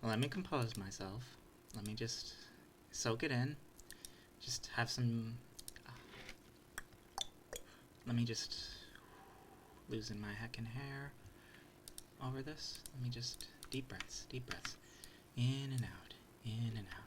let me compose myself. Let me just soak it in. Just have some. Let me just loosen my heckin' hair over this. Let me just deep breaths, in and out, in and out.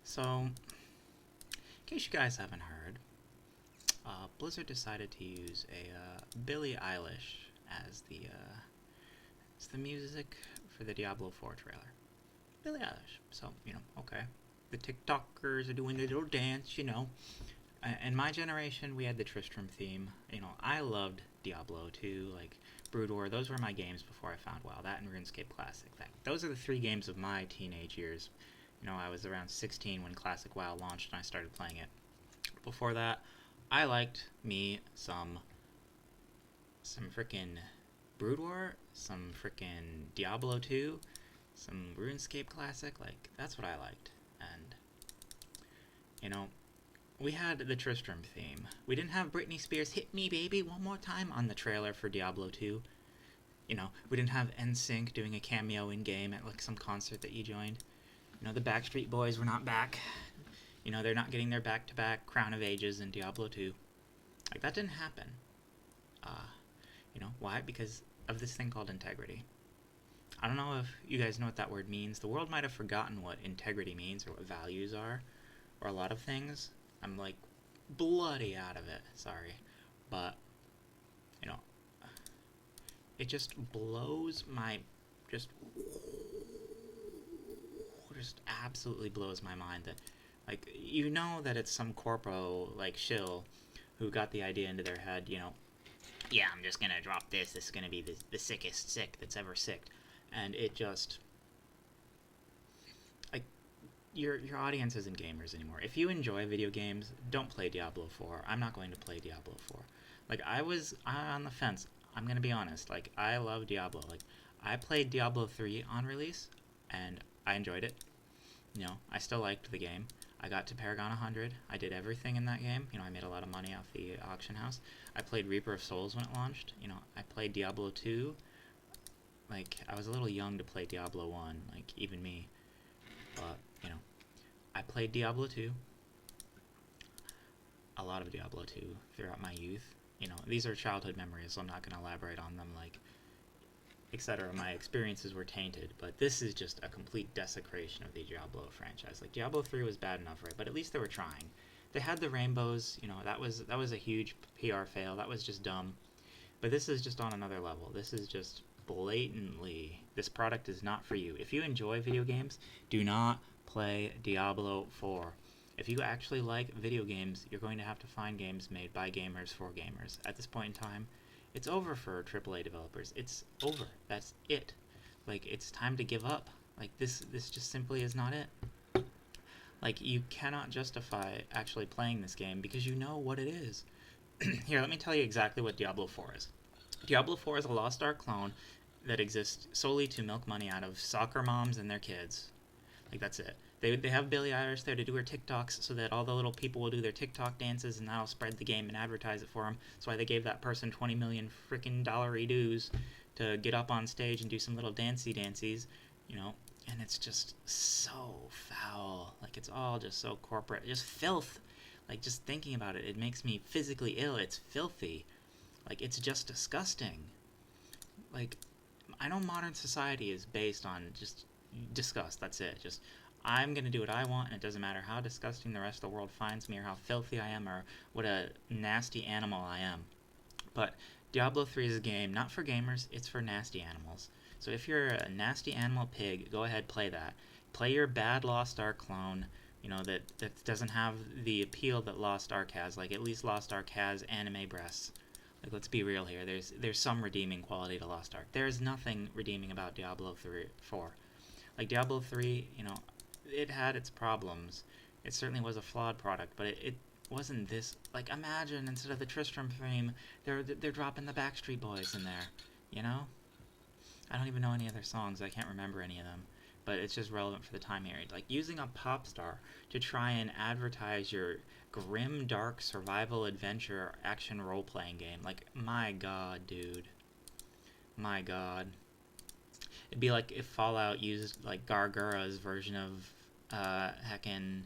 So, in case you guys haven't heard, Blizzard decided to use a Billie Eilish as the music for the Diablo 4 trailer. Billie Eilish. So, okay. The TikTokers are doing their little dance, In my generation, we had the Tristram theme. I loved Diablo 2, like Brood War. Those were my games before I found WoW. That and RuneScape Classic. Those are the 3 games of my teenage years. I was around 16 when Classic WoW launched and I started playing it. Before that, I liked me some frickin' Brood War, some frickin' Diablo 2, some RuneScape Classic. That's what I liked. And, we had the Tristram theme. We didn't have Britney Spears' Hit Me Baby One More Time on the trailer for Diablo 2. We didn't have NSYNC doing a cameo in-game at some concert that you joined. The Backstreet Boys were not back. They're not getting their back-to-back Crown of Ages in Diablo 2. That didn't happen. Why? Because of this thing called integrity. I don't know if you guys know what that word means. The world might have forgotten what integrity means or what values are, or a lot of things. I'm bloody out of it, sorry. But, it just blows my, just absolutely blows my mind that, that it's some corpo, shill, who got the idea into their head, yeah, I'm just gonna drop this is gonna be the sickest sick that's ever sicked. And it just, your audience isn't gamers anymore. If you enjoy video games, don't play Diablo 4. I'm not going to play Diablo 4. I was on the fence. I'm gonna be honest. I love Diablo. I played Diablo 3 on release, and I enjoyed it. I still liked the game. I got to Paragon 100. I did everything in that game. I made a lot of money off the auction house. I played Reaper of Souls when it launched. I played Diablo 2. I was a little young to play Diablo 1, even me. But, I played Diablo 2. A lot of Diablo 2 throughout my youth. These are childhood memories, so I'm not going to elaborate on them, etc. My experiences were tainted, but this is just a complete desecration of the Diablo franchise. Diablo 3 was bad enough, right? But at least they were trying. They had the rainbows, that was a huge PR fail. That was just dumb. But this is just on another level. This is just blatantly, this product is not for you. If you enjoy video games, do not play Diablo 4. If you actually like video games, you're going to have to find games made by gamers for gamers. At this point in time, it's over for AAA developers. It's over. That's it. It's time to give up. This just simply is not it. You cannot justify actually playing this game because you know what it is. Here, let me tell you exactly what Diablo 4 is. Diablo 4 is a Lost Ark clone that exists solely to milk money out of soccer moms and their kids. That's it. They have Billie Eilish there to do her TikToks so that all the little people will do their TikTok dances and that'll spread the game and advertise it for them. That's why they gave that person 20 million freaking dollar-y dues to get up on stage and do some little dancies, and it's just so foul. It's all just so corporate. Just filth. Just thinking about it, it makes me physically ill. It's filthy. It's just disgusting. I know modern society is based on just disgust. That's it. Just, I'm going to do what I want, and it doesn't matter how disgusting the rest of the world finds me or how filthy I am or what a nasty animal I am. But Diablo 3 is a game not for gamers, it's for nasty animals. So if you're a nasty animal pig, go ahead, play that. Play your bad Lost Ark clone, that doesn't have the appeal that Lost Ark has. At least Lost Ark has anime breasts. Let's be real here. There's some redeeming quality to Lost Ark. There's nothing redeeming about Diablo 4. Diablo 3, it had its problems. It certainly was a flawed product, but it wasn't this. Imagine instead of the Tristram theme, they're dropping the Backstreet Boys in there. I don't even know any other songs. I can't remember any of them. but it's just relevant for the time period. Like using a pop star to try and advertise your grim, dark survival adventure action role playing game. Like, my god, dude. My god. It'd be like if Fallout used like Gargura's version of heckin'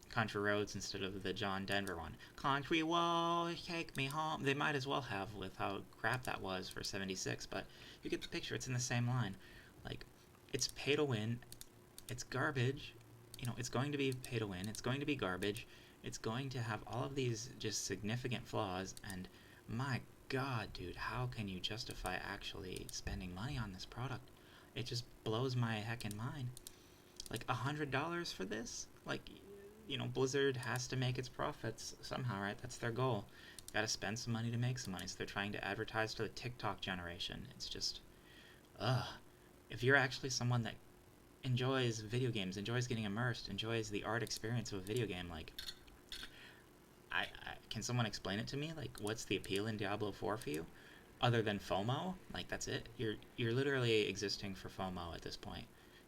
Country Roads instead of the John Denver one. Country Roads, take me home. They might as well have with how crap that was for 76, but you get the picture. It's in the same line. Like, it's pay to win. It's garbage. You know, it's going to be pay to win. It's going to be garbage. It's going to have all of these just significant flaws, and my god, dude, how can you justify actually spending money on this product? It just blows my heckin' mind. Like, $100 for this? Like, you know, Blizzard has to make its profits somehow, right? That's their goal. Gotta spend some money to make some money, so they're trying to advertise to the TikTok generation. It's just, ugh. If you're actually someone that enjoys video games, enjoys getting immersed, enjoys the art experience of a video game, like, I can someone explain it to me? Like, what's the appeal in Diablo 4 for you? Other than FOMO? Like, that's it? You're literally existing for FOMO at this point.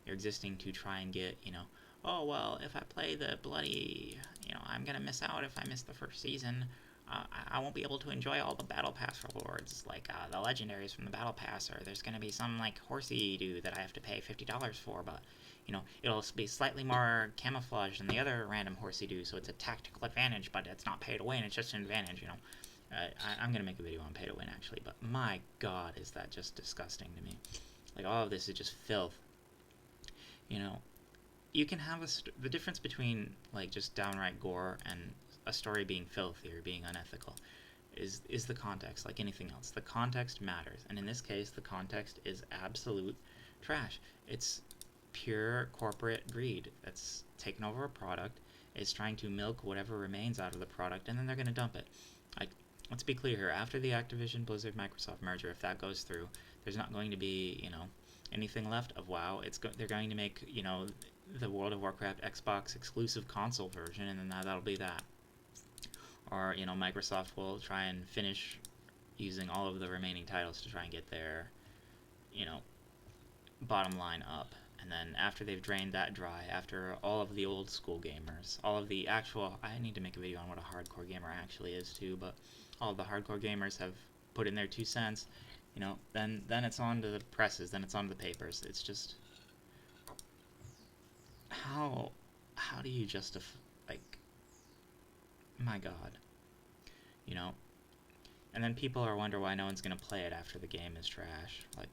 You're existing to try and get, you know, oh, well, if I play the bloody, you know, I'm gonna miss out if I miss the first season. I won't be able to enjoy all the Battle Pass rewards, like the legendaries from the Battle Pass, or there's gonna be some, like, horsey dude that I have to pay $50 for, but, you know, it'll be slightly more camouflaged than the other random horsey dude, so it's a tactical advantage, but it's not pay to win, it's just an advantage, you know. I'm gonna make a video on pay to win, actually, but my god, is that just disgusting to me. Like, all of this is just filth. You know, you can have the difference between, like, just downright gore and a story being filthy or being unethical is the context. Like anything else, the context matters, and in this case the context is absolute trash. It's pure corporate greed that's taken over a product, is trying to milk whatever remains out of the product, and then they're going to dump it. Like, let's be clear here, after the Activision Blizzard Microsoft merger, if that goes through, there's not going to be, you know, anything left of WoW. They're going to make, you know, the World of Warcraft Xbox exclusive console version, and then that'll be that. Or, you know, Microsoft will try and finish using all of the remaining titles to try and get their, you know, bottom line up. And then after they've drained that dry, after all of the old school gamers, all of the actual, I need to make a video on what a hardcore gamer actually is too, but all of the hardcore gamers have put in their 2 cents, you know, then it's on to the presses, then it's on to the papers. It's just, how do you justify, like, my god, you know? And then people are wondering why no one's gonna play it after the game is trash. Like,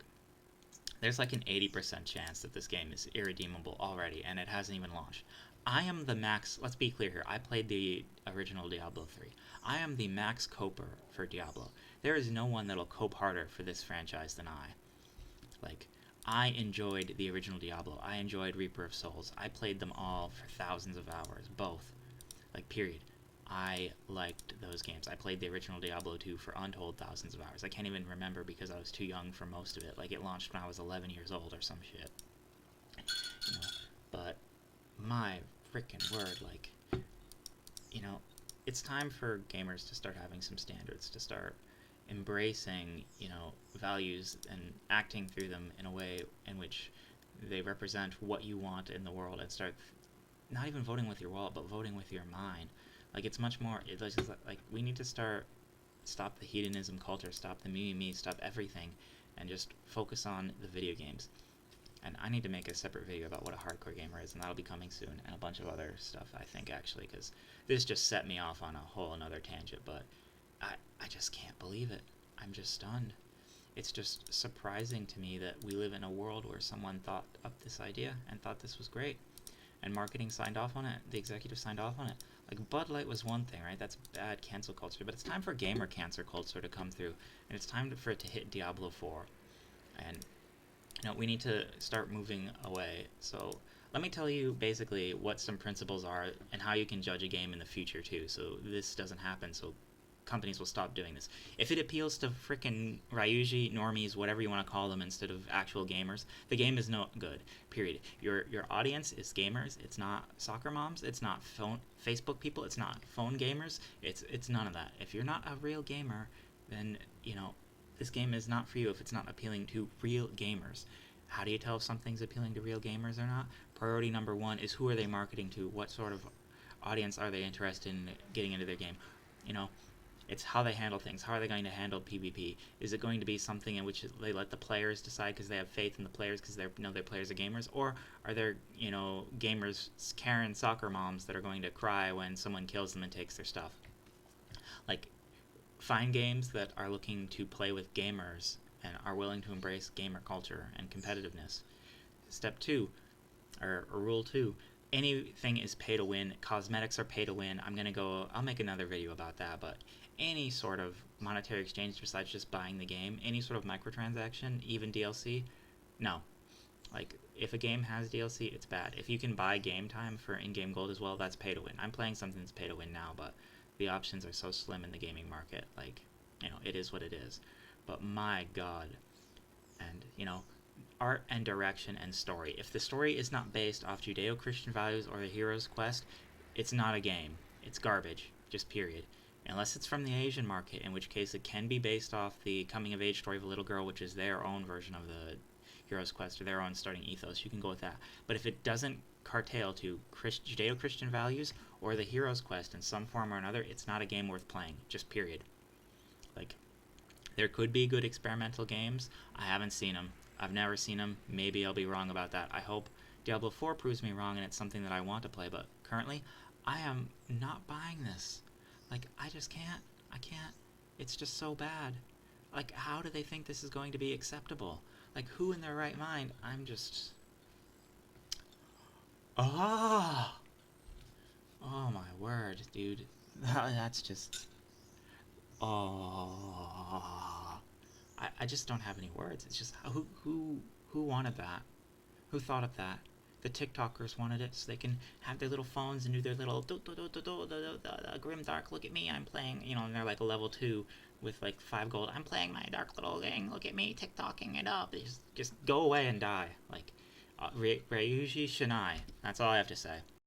there's like an 80% chance that this game is irredeemable already, and it hasn't even launched. I am the max, let's be clear here, I played the original Diablo 3. I am the max coper for Diablo. There is no one that'll cope harder for this franchise than I. Like, I enjoyed the original Diablo. I enjoyed Reaper of Souls. I played them all for thousands of hours, both. Like, period. I liked those games. I played the original Diablo 2 for untold thousands of hours. I can't even remember because I was too young for most of it. Like, it launched when I was 11 years old or some shit. You know, but my frickin' word, like, you know, it's time for gamers to start having some standards, to start embracing, you know, values and acting through them in a way in which they represent what you want in the world, and start not even voting with your wallet, but voting with your mind. Like, it's much more, it's just like, we need to stop the hedonism culture, stop the me, stop everything, and just focus on the video games. And I need to make a separate video about what a hardcore gamer is, and that'll be coming soon, and a bunch of other stuff, I think, actually, because this just set me off on a whole another tangent, but I just can't believe it. I'm just stunned. It's just surprising to me that we live in a world where someone thought up this idea and thought this was great, and marketing signed off on it, the executive signed off on it. Like, Bud Light was one thing, right? That's bad cancel culture, but it's time for gamer cancer culture to come through, and it's time for it to hit Diablo 4. And, you know, we need to start moving away. So let me tell you basically what some principles are and how you can judge a game in the future too, so this doesn't happen, so companies will stop doing this. If it appeals to frickin' Ryuji, normies, whatever you want to call them, instead of actual gamers, the game is no good, period. Your audience is gamers. It's not soccer moms. It's not Facebook people. It's not phone gamers. It's none of that. If you're not a real gamer, then, you know, this game is not for you if it's not appealing to real gamers. How do you tell if something's appealing to real gamers or not? Priority number one is who are they marketing to? What sort of audience are they interested in getting into their game? You know, it's how they handle things. How are they going to handle PvP? Is it going to be something in which they let the players decide because they have faith in the players because they know their players are gamers? Or are there, gamers, Karen soccer moms that are going to cry when someone kills them and takes their stuff? Like, find games that are looking to play with gamers and are willing to embrace gamer culture and competitiveness. Step two, or rule two, anything is pay to win. Cosmetics are pay to win. I'll make another video about that, but any sort of monetary exchange besides just buying the game, any sort of microtransaction, even DLC, no. Like, if a game has DLC, it's bad. If you can buy game time for in-game gold as well, that's pay to win. I'm playing something that's pay to win now, but the options are so slim in the gaming market. Like, it is what it is. But my god. And, art and direction and story. If the story is not based off Judeo-Christian values or the hero's quest, it's not a game. It's garbage. Just period. Unless it's from the Asian market, in which case it can be based off the coming-of-age story of a little girl, which is their own version of the hero's quest or their own starting ethos. You can go with that. But if it doesn't curtail to Judeo-Christian values or the hero's quest in some form or another, it's not a game worth playing. Just period. Like, there could be good experimental games. I haven't seen them. I've never seen them. Maybe I'll be wrong about that. I hope Diablo 4 proves me wrong and it's something that I want to play, but currently, I am not buying this. Like, I just can't. I can't. It's just so bad. Like, how do they think this is going to be acceptable? Like, who in their right mind? I'm just... Ah! Oh my word, dude. That's just... Oh... I just don't have any words. It's just who wanted that? Who thought of that? The TikTokers wanted it so they can have their little phones and do their little grim dark. Look at me, I'm playing. And they're like a level 2 with like 5 gold. I'm playing my dark little gang. Look at me TikToking it up. Just go away and die. Like Ryuji Shinai. That's all I have to say.